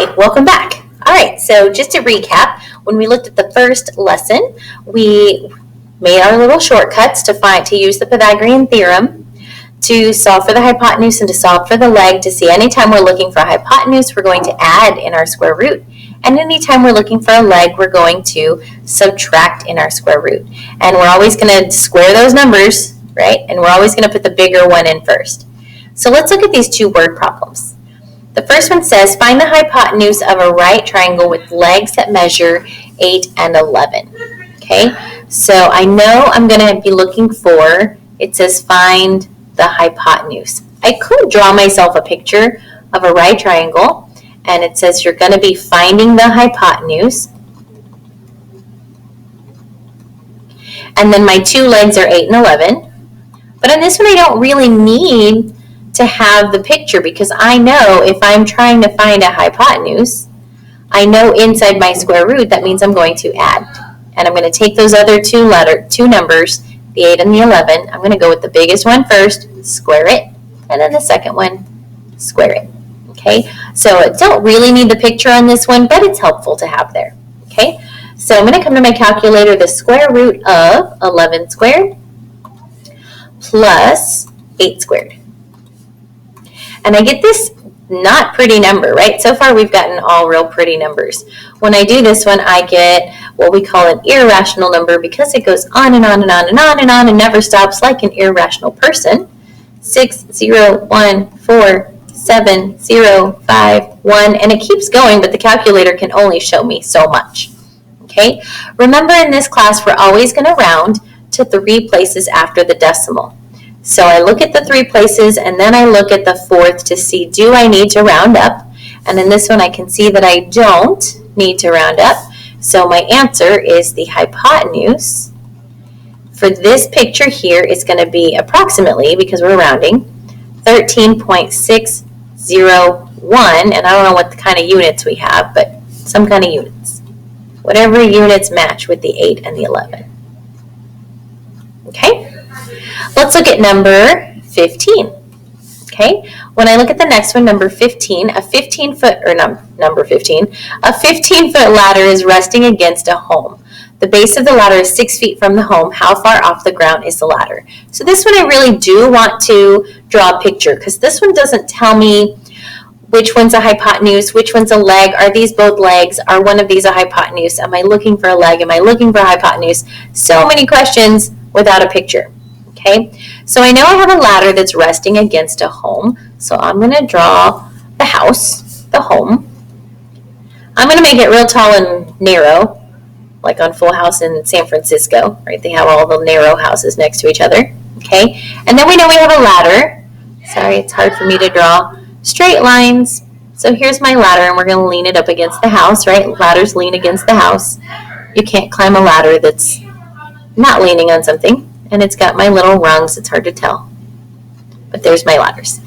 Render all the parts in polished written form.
Hi, welcome back. All right, so just to recap, when we looked at the first lesson, we made our little shortcuts to use the Pythagorean Theorem to solve for the hypotenuse and to solve for the leg. To see anytime we're looking for a hypotenuse, we're going to add in our square root. And anytime we're looking for a leg, we're going to subtract in our square root. And we're always going to square those numbers, right? And we're always going to put the bigger one in first. So let's look at these two word problems. The first one says, find the hypotenuse of a right triangle with legs that measure 8 and 11. Okay, so I know I'm going to be looking for, it says find the hypotenuse. I could draw myself a picture of a right triangle, and it says you're going to be finding the hypotenuse. And then my two legs are 8 and 11. But in this one, I don't really need to have the picture because I know if I'm trying to find a hypotenuse, I know inside my square root, that means I'm going to add. And I'm going to take those other two numbers, the 8 and the 11. I'm going to go with the biggest one first, square it, and then the second one, square it. Okay, so I don't really need the picture on this one, but it's helpful to have there. Okay, so I'm going to come to my calculator, the square root of 11 squared plus 8 squared. And I get this not pretty number, right? So far we've gotten all real pretty numbers. When I do this one, I get what we call an irrational number because it goes on and on and on and on and on and never stops like an irrational person. 6, 0, 1, 4, 7, 0, 5, 1, and it keeps going, but the calculator can only show me so much. Okay? Remember in this class, we're always going to round to 3 places after the decimal. So I look at the 3 places and then I look at the fourth to see, do I need to round up? And in this one I can see that I don't need to round up. So my answer is the hypotenuse for this picture here is going to be approximately, because we're rounding, 13.601. And I don't know what kind of units we have, but some kind of units. Whatever units match with the 8 and the 11. Okay? Let's look at number 15. Okay, when I look at the next one, number 15, a 15-foot ladder is resting against a home. The base of the ladder is 6 feet from the home. How far off the ground is the ladder? So this one I really do want to draw a picture because this one doesn't tell me which one's a hypotenuse, which one's a leg. Are these both legs? Are one of these a hypotenuse? Am I looking for a leg? Am I looking for a hypotenuse? So many questions without a picture. Okay, so I know I have a ladder that's resting against a home. So I'm going to draw the house, the home. I'm going to make it real tall and narrow, like on Full House in San Francisco, right? They have all the narrow houses next to each other. Okay, and then we know we have a ladder. Sorry, it's hard for me to draw straight lines. So here's my ladder, and we're going to lean it up against the house, right? Ladders lean against the house. You can't climb a ladder that's not leaning on something. And it's got my little rungs. It's hard to tell. But there's my ladders.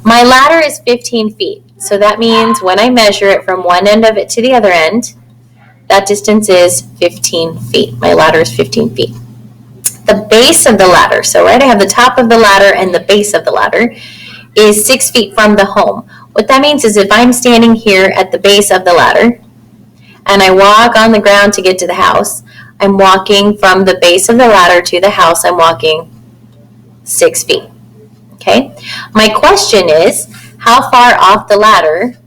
My ladder is 15 feet. So that means when I measure it from one end of it to the other end, that distance is 15 feet. My ladder is 15 feet. The base of the ladder, so right, I have the top of the ladder and the base of the ladder, is 6 feet from the home. What that means is if I'm standing here at the base of the ladder and I walk on the ground to get to the house, I'm walking from the base of the ladder to the house. I'm walking 6 feet. Okay? My question is, how far off the ladder,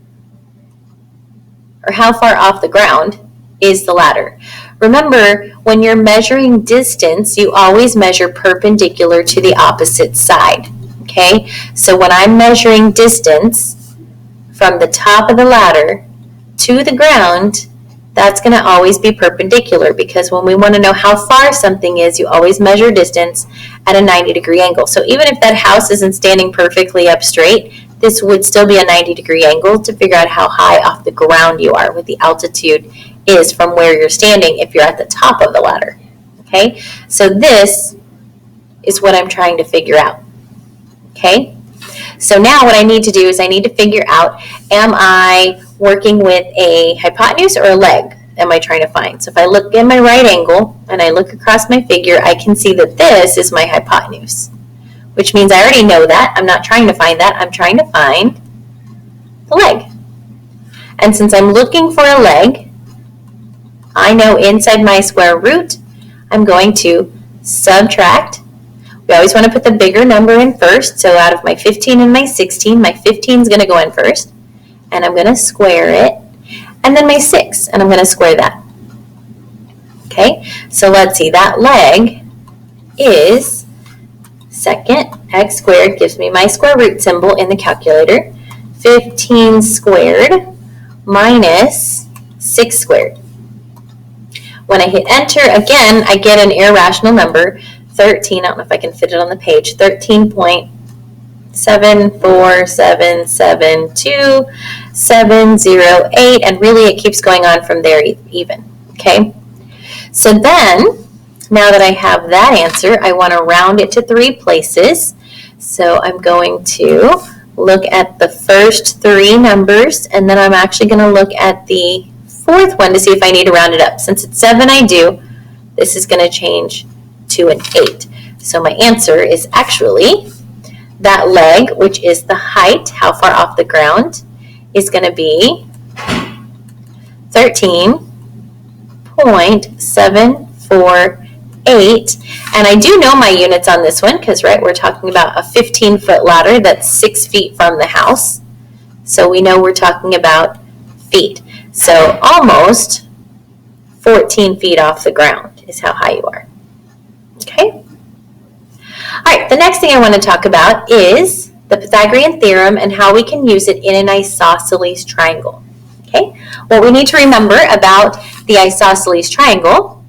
or how far off the ground is the ladder? Remember, when you're measuring distance, you always measure perpendicular to the opposite side. Okay? So when I'm measuring distance from the top of the ladder to the ground, that's going to always be perpendicular because when we want to know how far something is, you always measure distance at a 90-degree angle. So even if that house isn't standing perfectly up straight, this would still be a 90-degree angle to figure out how high off the ground you are, what the altitude is from where you're standing if you're at the top of the ladder. Okay, so this is what I'm trying to figure out. Okay, so now what I need to do is I need to figure out, am I working with a hypotenuse or a leg am I trying to find? So if I look in my right angle and I look across my figure, I can see that this is my hypotenuse, which means I already know that. I'm not trying to find that. I'm trying to find the leg. And since I'm looking for a leg, I know inside my square root, I'm going to subtract. We always want to put the bigger number in first. So out of my 15 and my 16, my 15 is going to go in first. And I'm going to square it. And then my 6, and I'm going to square that. Okay, so let's see. That leg is second. X squared gives me my square root symbol in the calculator. 15 squared minus 6 squared. When I hit enter, again, I get an irrational number, 13. I don't know if I can fit it on the page. 13.74772,708, and really it keeps going on from there even. Okay? So then, now that I have that answer, I want to round it to 3 places. So I'm going to look at the first 3 numbers, and then I'm actually going to look at the 4th one to see if I need to round it up. Since it's 7, I do. This is going to change to an 8. So my answer is actually that leg, which is the height, how far off the ground, is going to be 13.748. And I do know my units on this one because, right, we're talking about a 15-foot ladder that's 6 feet from the house. So we know we're talking about feet. So almost 14 feet off the ground is how high you are. Okay? All right, the next thing I want to talk about is the Pythagorean Theorem and how we can use it in an isosceles triangle. Okay? What we need to remember about the isosceles triangle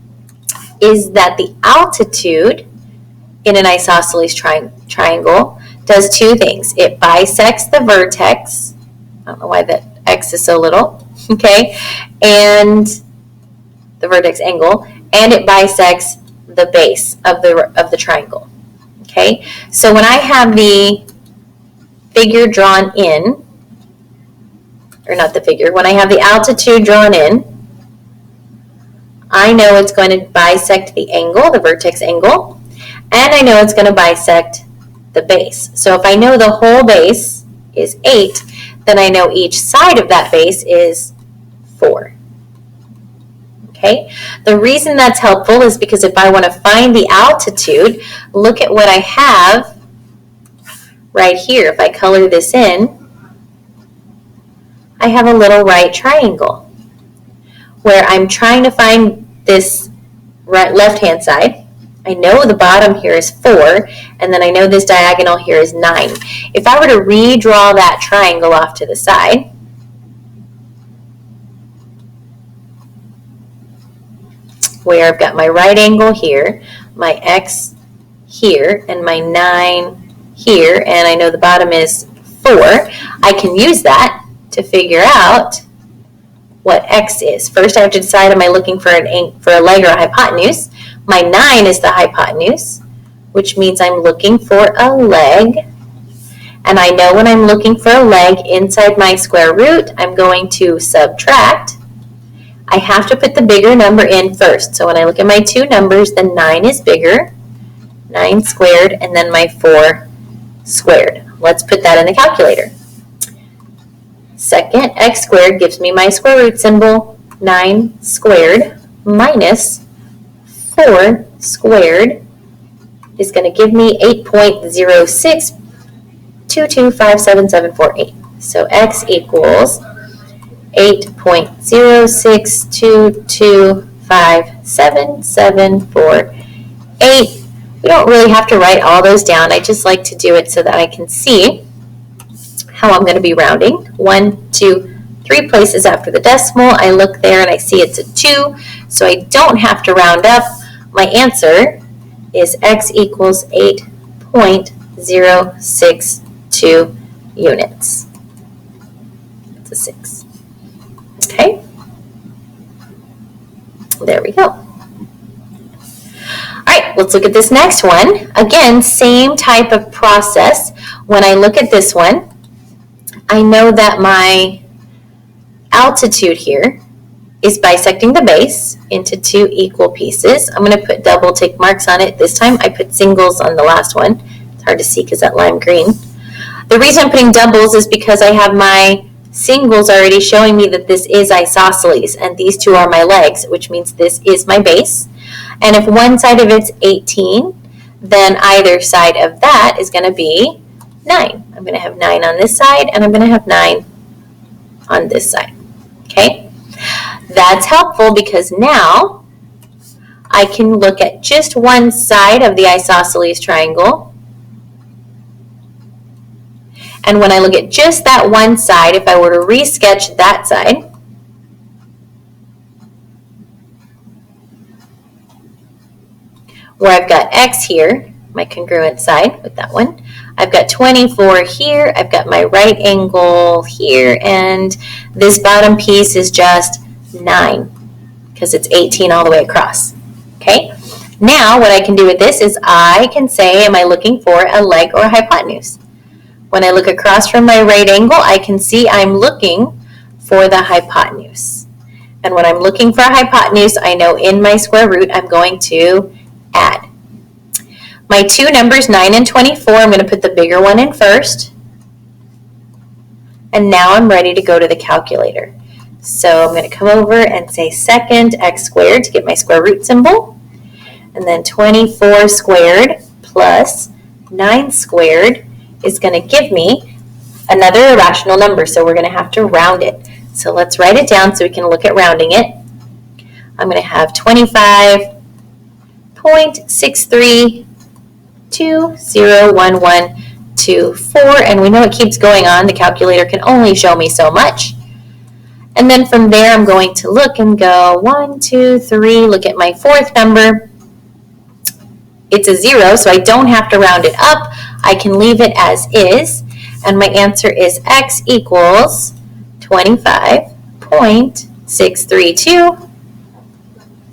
is that the altitude in an isosceles triangle does 2 things. It bisects the vertex. I don't know why that X is so little. Okay, and the vertex angle, and it bisects the base of the triangle. Okay, so when I have the figure drawn in, or not the figure, when I have the altitude drawn in, I know it's going to bisect the angle, the vertex angle, and I know it's going to bisect the base. So if I know the whole base is 8, then I know each side of that base is 4. Okay? The reason that's helpful is because if I want to find the altitude, look at what I have right here. If I color this in, I have a little right triangle where I'm trying to find this left-hand side. I know the bottom here is 4, and then I know this diagonal here is 9. If I were to redraw that triangle off to the side, where I've got my right angle here, my X here, and my 9 here, and I know the bottom is 4, I can use that to figure out what X is. First, I have to decide, am I looking for a leg or a hypotenuse? My 9 is the hypotenuse, which means I'm looking for a leg. And I know when I'm looking for a leg inside my square root, I'm going to subtract. I have to put the bigger number in first. So when I look at my 2 numbers, the 9 is bigger, 9 squared, and then my 4 squared. Let's put that in the calculator. Second, x squared gives me my square root symbol, 9 squared minus 4 squared is going to give me 8.0622577748. So x equals 8.0622577748. We don't really have to write all those down. I just like to do it so that I can see how I'm going to be rounding. 1, 2, 3 places after the decimal. I look there and I see it's a 2, so I don't have to round up. My answer is x equals 8.062 units. It's a 6. Okay? There we go. All right, let's look at this next one. Again, same type of process. When I look at this one, I know that my altitude here is bisecting the base into 2 equal pieces. I'm going to put double tick marks on it. This time I put singles on the last one. It's hard to see because that lime green. The reason I'm putting doubles is because I have my single's already showing me that this is isosceles, and these two are my legs, which means this is my base. And if one side of it's 18, then either side of that is going to be 9. I'm going to have 9 on this side, and I'm going to have 9 on this side. Okay? That's helpful because now I can look at just one side of the isosceles triangle. And when I look at just that one side, if I were to re-sketch that side, where I've got x here, my congruent side with that one, I've got 24 here, I've got my right angle here, and this bottom piece is just 9 because it's 18 all the way across. Okay? Now what I can do with this is I can say, am I looking for a leg or a hypotenuse? When I look across from my right angle, I can see I'm looking for the hypotenuse. And when I'm looking for a hypotenuse, I know in my square root I'm going to add. My two numbers, 9 and 24, I'm going to put the bigger one in first. And now I'm ready to go to the calculator. So I'm going to come over and say second x squared to get my square root symbol. And then 24 squared plus 9 squared is going to give me another irrational number, so we're going to have to round it. So let's write it down so we can look at rounding it. I'm going to have 25.63201124, and we know it keeps going on. The calculator can only show me so much. And then from there, I'm going to look and go 1, 2, 3, look at my fourth number. It's a 0, so I don't have to round it up. I can leave it as is, and my answer is x equals 25.632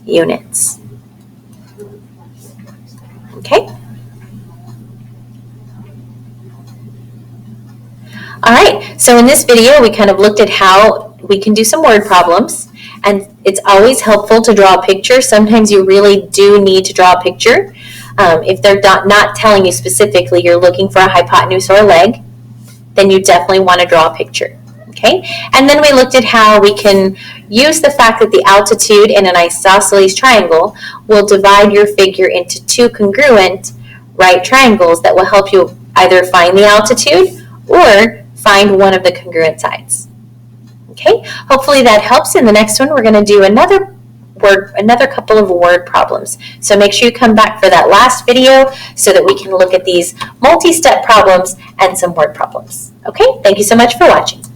units. Okay? All right, so in this video, we kind of looked at how we can do some word problems, and it's always helpful to draw a picture. Sometimes you really do need to draw a picture. If they're not telling you specifically you're looking for a hypotenuse or a leg, then you definitely want to draw a picture. Okay? And then we looked at how we can use the fact that the altitude in an isosceles triangle will divide your figure into two congruent right triangles that will help you either find the altitude or find one of the congruent sides. Okay? Hopefully that helps. In the next one, we're going to do another couple of word problems. So make sure you come back for that last video so that we can look at these multi-step problems and some word problems. Okay? Thank you so much for watching.